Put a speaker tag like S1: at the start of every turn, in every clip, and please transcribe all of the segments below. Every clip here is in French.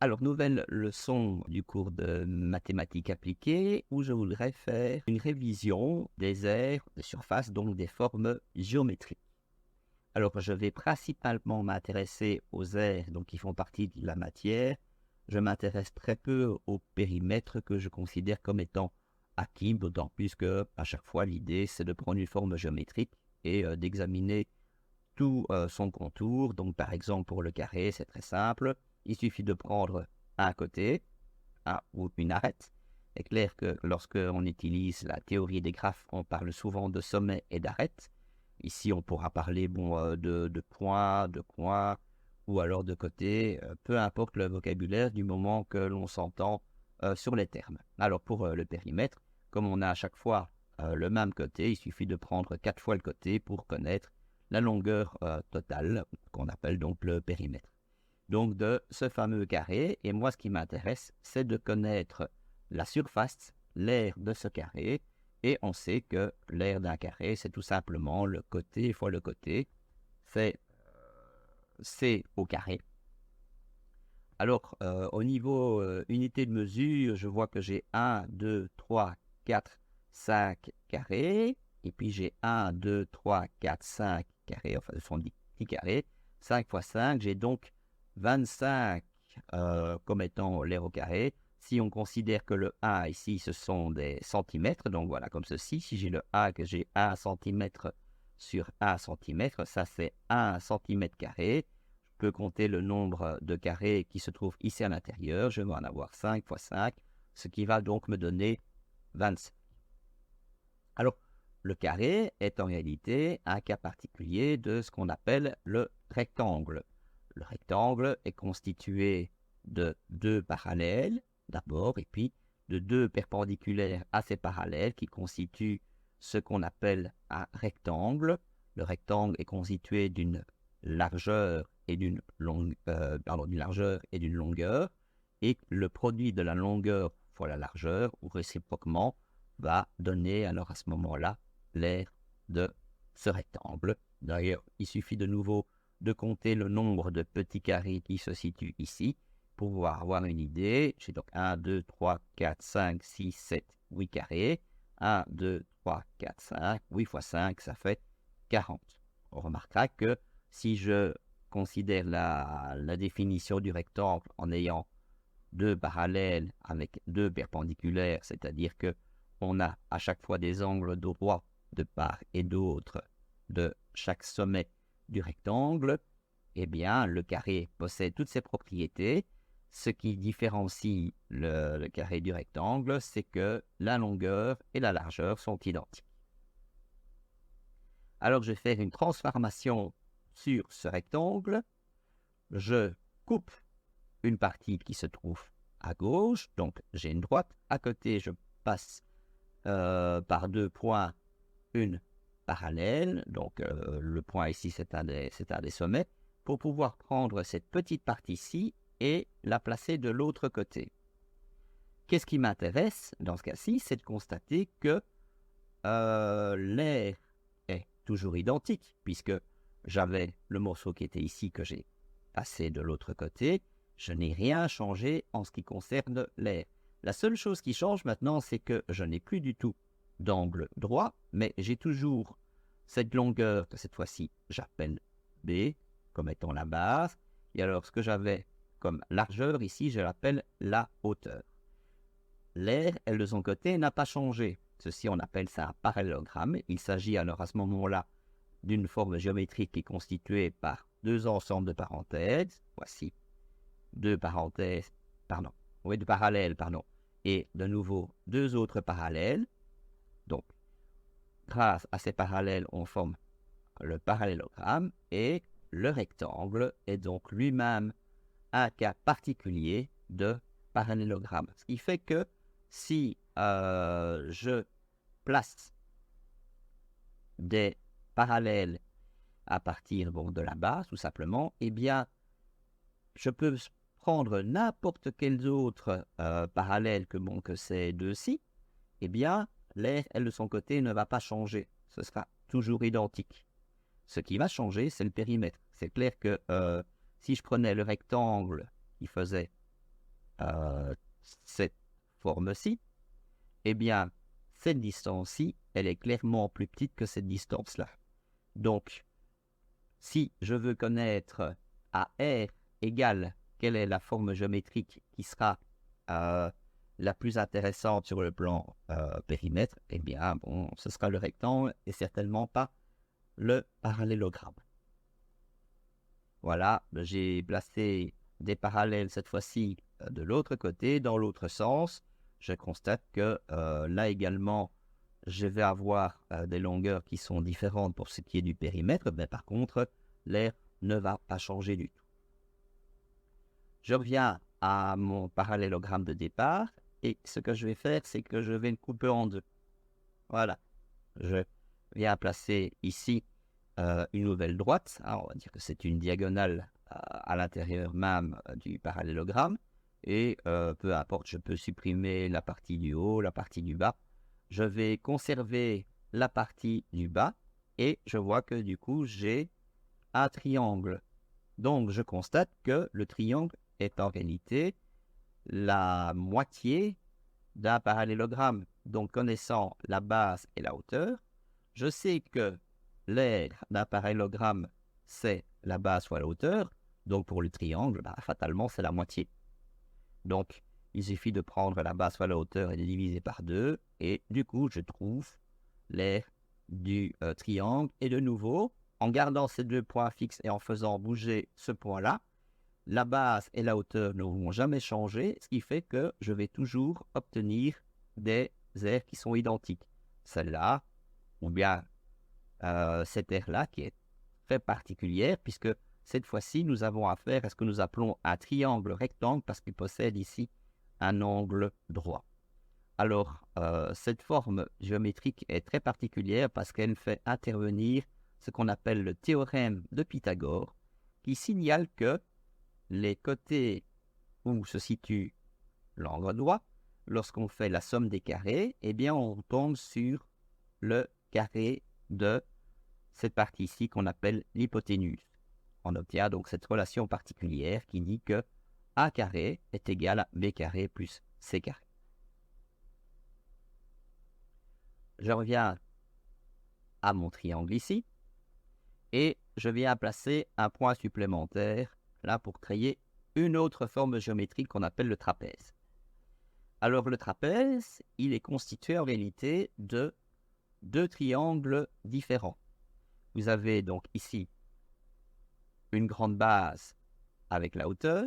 S1: Alors, nouvelle leçon du cours de mathématiques appliquées où je voudrais faire une révision des aires de surface, donc des formes géométriques. Alors, je vais principalement m'intéresser aux aires donc, qui font partie de la matière. Je m'intéresse très peu au périmètre que je considère comme étant acquis, d'autant plus que à chaque fois, l'idée, c'est de prendre une forme géométrique et d'examiner tout son contour. Donc, par exemple, pour le carré, c'est très simple. Il suffit de prendre un côté ou une arête. C'est clair que lorsque on utilise la théorie des graphes, on parle souvent de sommet et d'arête. Ici, on pourra parler de points, de coins ou alors de côté, peu importe le vocabulaire du moment que l'on s'entend sur les termes. Alors, pour le périmètre, comme on a à chaque fois le même côté, il suffit de prendre 4 fois le côté pour connaître la longueur totale, qu'on appelle donc le périmètre. Donc de ce fameux carré, et moi ce qui m'intéresse, c'est de connaître la surface, l'aire de ce carré, et on sait que l'aire d'un carré, c'est tout simplement le côté fois le côté, c'est C au carré. Alors, au niveau unité de mesure, je vois que j'ai 1, 2, 3, 4, 5 carrés. Et puis j'ai 1, 2, 3, 4, 5 carrés. Enfin, ce sont 10 carrés. 5 fois 5, j'ai donc 25 comme étant l'aire au carré. Si on considère que le A ici, ce sont des centimètres, donc voilà, comme ceci. Si j'ai le A, que j'ai 1 centimètre sur 1 centimètre, ça c'est 1 centimètre carré. Je peux compter le nombre de carrés qui se trouvent ici à l'intérieur. Je vais en avoir 5 fois 5, ce qui va donc me donner 25. Alors, le carré est en réalité un cas particulier de ce qu'on appelle le rectangle. Le rectangle est constitué de deux parallèles, d'abord, et puis de deux perpendiculaires à ces parallèles qui constituent ce qu'on appelle un rectangle. Le rectangle est constitué d'une largeur et d'une longueur, et le produit de la longueur fois la largeur, ou réciproquement, va donner alors à ce moment-là l'aire de ce rectangle. D'ailleurs, il suffit de nouveau de compter le nombre de petits carrés qui se situent ici pour pouvoir avoir une idée. J'ai donc 1, 2, 3, 4, 5, 6, 7, 8 carrés. 1, 2, 3, 4, 5. 8 fois 5, ça fait 40. On remarquera que si je considère la définition du rectangle en ayant deux parallèles avec deux perpendiculaires, c'est-à-dire que on a à chaque fois des angles droits de part et d'autre de chaque sommet du rectangle, eh bien le carré possède toutes ces propriétés. Ce qui différencie le carré du rectangle, c'est que la longueur et la largeur sont identiques. Alors je vais faire une transformation sur ce rectangle. Je coupe une partie qui se trouve à gauche, donc j'ai une droite. À côté, je passe par deux points, une parallèle. Donc le point ici, c'est un des sommets. Pour pouvoir prendre cette petite partie-ci et la placer de l'autre côté. Qu'est-ce qui m'intéresse dans ce cas-ci, c'est de constater que l'aire est toujours identique, puisque j'avais le morceau qui était ici que j'ai passé de l'autre côté. Je n'ai rien changé en ce qui concerne l'aire. La seule chose qui change maintenant, c'est que je n'ai plus du tout d'angle droit, mais j'ai toujours cette longueur que cette fois-ci j'appelle B, comme étant la base. Et alors ce que j'avais comme largeur ici, je l'appelle la hauteur. L'aire, elle de son côté, n'a pas changé. Ceci, on appelle ça un parallélogramme. Il s'agit alors à ce moment-là d'une forme géométrique qui est constituée par deux ensembles de parenthèses. Voici deux parenthèses, deux parallèles, et de nouveau deux autres parallèles. Donc, grâce à ces parallèles, on forme le parallélogramme et le rectangle est donc lui-même un cas particulier de parallélogramme. Ce qui fait que si je place des parallèles à partir de la base, tout simplement, eh bien, je peux prendre n'importe quels autres parallèles que ces deux-ci, eh bien, l'aire, elle, de son côté, ne va pas changer. Ce sera toujours identique. Ce qui va changer, c'est le périmètre. C'est clair que si je prenais le rectangle qui faisait euh, cette forme-ci, eh bien, cette distance-ci, elle est clairement plus petite que cette distance-là. Donc, si je veux connaître à R égale quelle est la forme géométrique qui sera la plus intéressante sur le plan périmètre, eh bien, bon, ce sera le rectangle et certainement pas le parallélogramme. Voilà, j'ai placé des parallèles cette fois-ci de l'autre côté, dans l'autre sens. Je constate que là également, je vais avoir des longueurs qui sont différentes pour ce qui est du périmètre, mais par contre, l'air ne va pas changer du tout. Je reviens à mon parallélogramme de départ, et ce que je vais faire, c'est que je vais le couper en deux. Voilà, je viens placer ici une nouvelle droite. Alors, on va dire que c'est une diagonale à l'intérieur même du parallélogramme, et peu importe, je peux supprimer la partie du haut, la partie du bas. Je vais conserver la partie du bas, et je vois que du coup, j'ai un triangle. Donc, je constate que le triangle est en réalité la moitié d'un parallélogramme. Donc, connaissant la base et la hauteur, je sais que l'aire d'un parallélogramme, c'est la base fois la hauteur. Donc, pour le triangle, fatalement, c'est la moitié. Donc, il suffit de prendre la base fois la hauteur et de diviser par 2. Et du coup, je trouve l'aire du triangle. Et de nouveau, en gardant ces deux points fixes et en faisant bouger ce point-là, la base et la hauteur ne vont jamais changer, ce qui fait que je vais toujours obtenir des aires qui sont identiques. Celle-là, ou bien cette aire-là qui est très particulière, puisque cette fois-ci, nous avons affaire à ce que nous appelons un triangle rectangle, parce qu'il possède ici un angle droit. Alors, cette forme géométrique est très particulière parce qu'elle fait intervenir ce qu'on appelle le théorème de Pythagore, qui signale que les côtés où se situe l'angle droit, lorsqu'on fait la somme des carrés, eh bien on tombe sur le carré de cette partie ici qu'on appelle l'hypoténuse. On obtient donc cette relation particulière qui dit que A carré est égal à B carré plus C carré. Je reviens à mon triangle ici et je viens placer un point supplémentaire là pour créer une autre forme géométrique qu'on appelle le trapèze. Alors le trapèze, il est constitué en réalité de deux triangles différents. Vous avez donc ici une grande base avec la hauteur,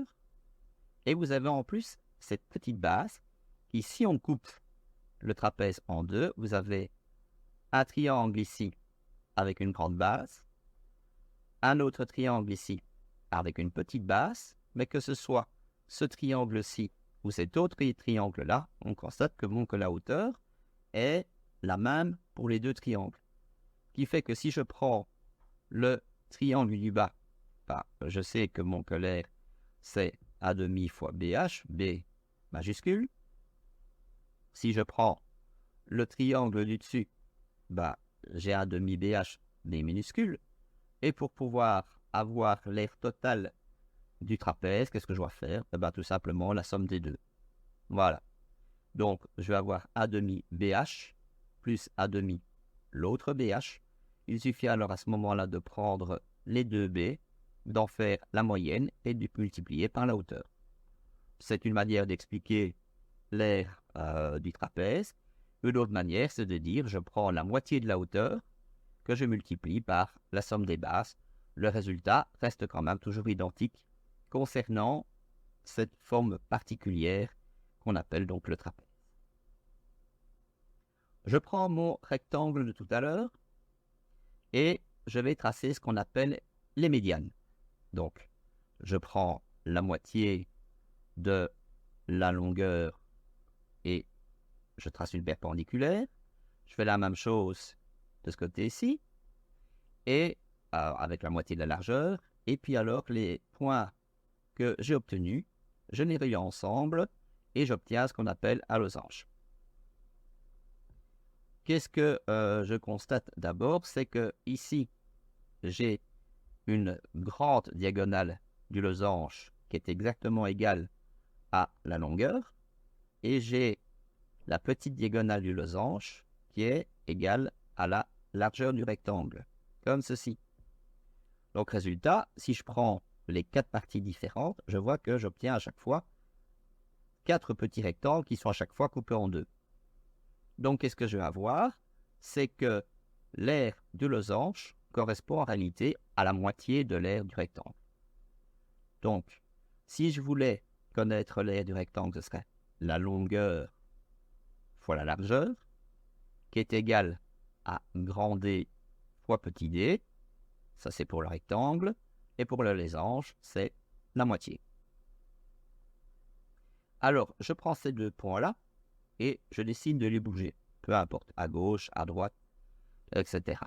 S1: et vous avez en plus cette petite base qui, si on coupe le trapèze en deux, vous avez un triangle ici avec une grande base, un autre triangle ici avec une petite base, mais que ce soit ce triangle-ci ou cet autre triangle-là, on constate que la hauteur est la même pour les deux triangles. Ce qui fait que si je prends le triangle du bas, je sais que mon colère, c'est A demi fois BH, B majuscule. Si je prends le triangle du dessus, j'ai A demi BH, B minuscule. Et pour pouvoir avoir l'aire totale du trapèze, qu'est-ce que je dois faire? Tout simplement la somme des deux. Voilà. Donc, je vais avoir A demi BH plus A demi l'autre BH. Il suffit alors à ce moment-là de prendre les deux B, d'en faire la moyenne et de multiplier par la hauteur. C'est une manière d'expliquer l'aire du trapèze. Une autre manière, c'est de dire je prends la moitié de la hauteur que je multiplie par la somme des bases. Le résultat reste quand même toujours identique concernant cette forme particulière qu'on appelle donc le trapèze. Je prends mon rectangle de tout à l'heure et je vais tracer ce qu'on appelle les médianes. Donc, je prends la moitié de la longueur et je trace une perpendiculaire. Je fais la même chose de ce côté-ci et avec la moitié de la largeur. Et puis alors, les points que j'ai obtenus, je les relie ensemble et j'obtiens ce qu'on appelle un losange. Qu'est-ce que je constate d'abord? C'est que ici, j'ai une grande diagonale du losange qui est exactement égale à la longueur, et j'ai la petite diagonale du losange qui est égale à la largeur du rectangle, comme ceci. Donc résultat, si je prends les 4 parties différentes, je vois que j'obtiens à chaque fois 4 petits rectangles qui sont à chaque fois coupés en deux. Donc qu'est-ce que je vais avoir? C'est que l'aire du losange correspond en réalité à la moitié de l'aire du rectangle. Donc, si je voulais connaître l'aire du rectangle, ce serait la longueur fois la largeur, qui est égale à grand D fois petit d. Ça, c'est pour le rectangle. Et pour le losange, c'est la moitié. Alors, je prends ces deux points-là et je décide de les bouger. Peu importe, à gauche, à droite, etc.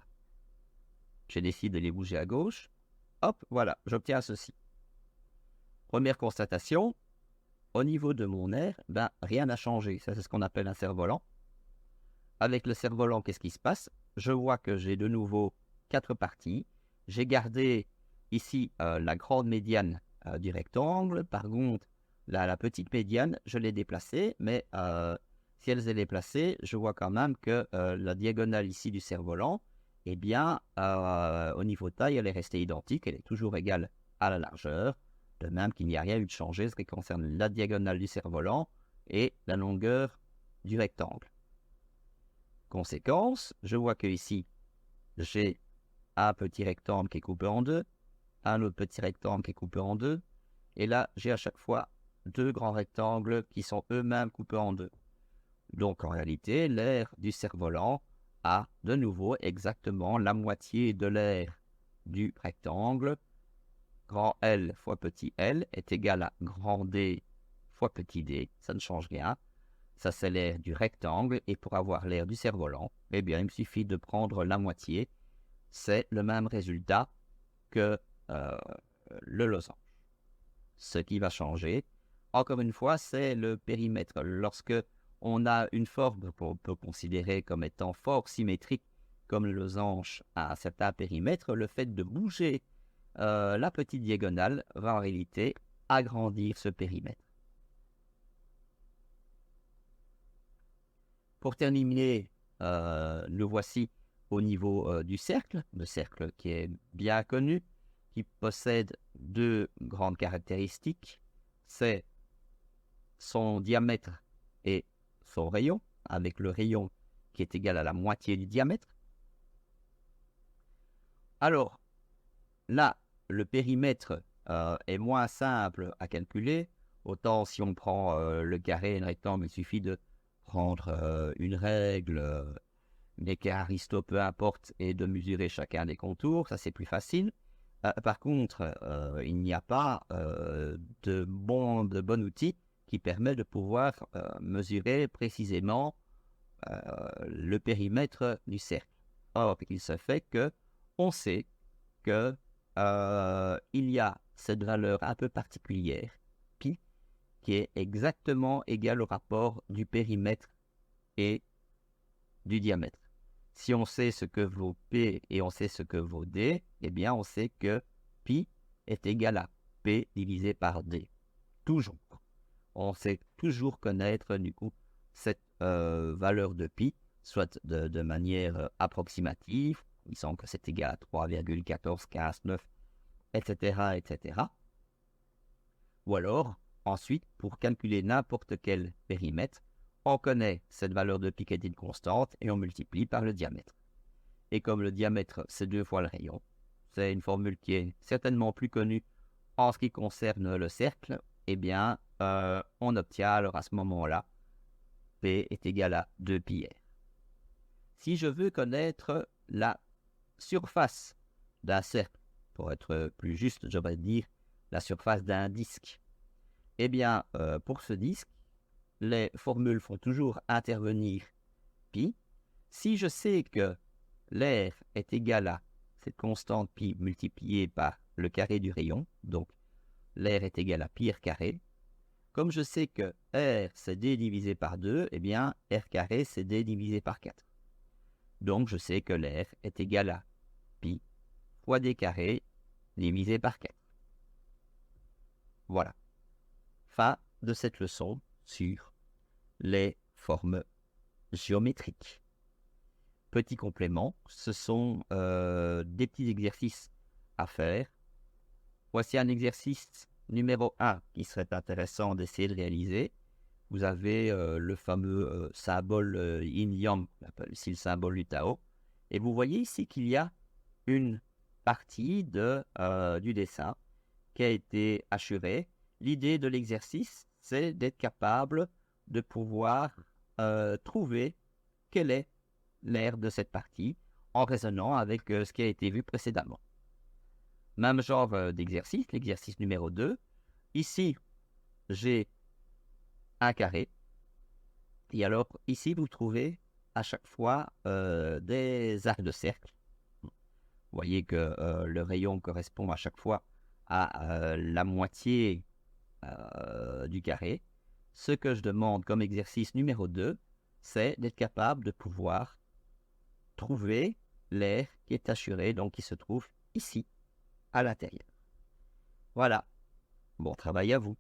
S1: Je décide de les bouger à gauche. Hop, voilà, j'obtiens ceci. Première constatation, au niveau de mon aire, rien n'a changé. Ça, c'est ce qu'on appelle un cerf-volant. Avec le cerf-volant, qu'est-ce qui se passe? Je vois que j'ai de nouveau 4 parties. J'ai gardé ici la grande médiane du rectangle. Par contre, la petite médiane, je l'ai déplacée. Mais si elle est déplacée, je vois quand même que la diagonale ici du cerf-volant, eh bien, au niveau de taille, elle est restée identique. Elle est toujours égale à la largeur. De même qu'il n'y a rien eu de changé ce qui concerne la diagonale du cerf-volant et la longueur du rectangle. Conséquence, je vois que ici, j'ai un petit rectangle qui est coupé en deux, un autre petit rectangle qui est coupé en deux, et là, j'ai à chaque fois 2 grands rectangles qui sont eux-mêmes coupés en deux. Donc, en réalité, l'aire du cerf-volant a de nouveau exactement la moitié de l'aire du rectangle. Grand L fois petit l est égal à grand D fois petit d. Ça ne change rien. Ça, c'est l'aire du rectangle. Et pour avoir l'aire du cerf-volant, eh bien, il me suffit de prendre la moitié. C'est le même résultat que le losange. Ce qui va changer, encore une fois, c'est le périmètre. Lorsque on a une forme qu'on peut considérer comme étant fort symétrique, comme le losange à un certain périmètre, le fait de bouger la petite diagonale va en réalité agrandir ce périmètre. Pour terminer, le voici au niveau du cercle, le cercle qui est bien connu, qui possède 2 grandes caractéristiques, c'est son diamètre et son rayon, avec le rayon qui est égal à la moitié du diamètre. Alors, là, le périmètre est moins simple à calculer. Autant si on prend le carré et le rectangle, il suffit de prendre une règle, une écart aristo, peu importe, et de mesurer chacun des contours. Ça, c'est plus facile. Par contre, il n'y a pas de bon outil qui permet de pouvoir mesurer précisément le périmètre du cercle. Or, il se fait que on sait que il y a cette valeur un peu particulière, pi, qui est exactement égale au rapport du périmètre et du diamètre. Si on sait ce que vaut P et on sait ce que vaut D, eh bien on sait que pi est égal à P divisé par D. Toujours. On sait toujours connaître du coup cette valeur de pi, soit de manière approximative, il semble que c'est égal à 3,14159, etc., etc. Ou alors, ensuite, pour calculer n'importe quel périmètre, on connaît cette valeur de pi qui est une constante et on multiplie par le diamètre. Et comme le diamètre, c'est 2 fois le rayon, c'est une formule qui est certainement plus connue en ce qui concerne le cercle, eh bien, on obtient alors à ce moment-là, P est égal à 2 pi r. Si je veux connaître la surface d'un cercle, pour être plus juste, je vais dire la surface d'un disque, eh bien, pour ce disque, les formules font toujours intervenir pi. Si je sais que l'aire est égal à cette constante pi multipliée par le carré du rayon, donc l'aire est égal à pi r carré, comme je sais que r c'est d divisé par 2, eh bien r carré c'est d divisé par 4. Donc je sais que l'aire est égal à pi fois d carré divisé par 4. Voilà. Fin de cette leçon sur les formes géométriques. Petit complément, ce sont des petits exercices à faire. Voici un exercice numéro 1 qui serait intéressant d'essayer de réaliser. Vous avez le fameux symbole yin-yang, on appelle ici le symbole du Tao. Et vous voyez ici qu'il y a une partie du dessin qui a été hachurée. L'idée de l'exercice, c'est d'être capable de pouvoir trouver quelle est l'aire de cette partie en raisonnant avec ce qui a été vu précédemment. Même genre d'exercice, l'exercice numéro 2. Ici, j'ai un carré. Et alors, ici, vous trouvez à chaque fois des arcs de cercle. Vous voyez que le rayon correspond à chaque fois à la moitié du carré. Ce que je demande comme exercice numéro 2, c'est d'être capable de pouvoir trouver l'aire qui est hachurée, donc qui se trouve ici, à l'intérieur. Voilà. Bon travail à vous.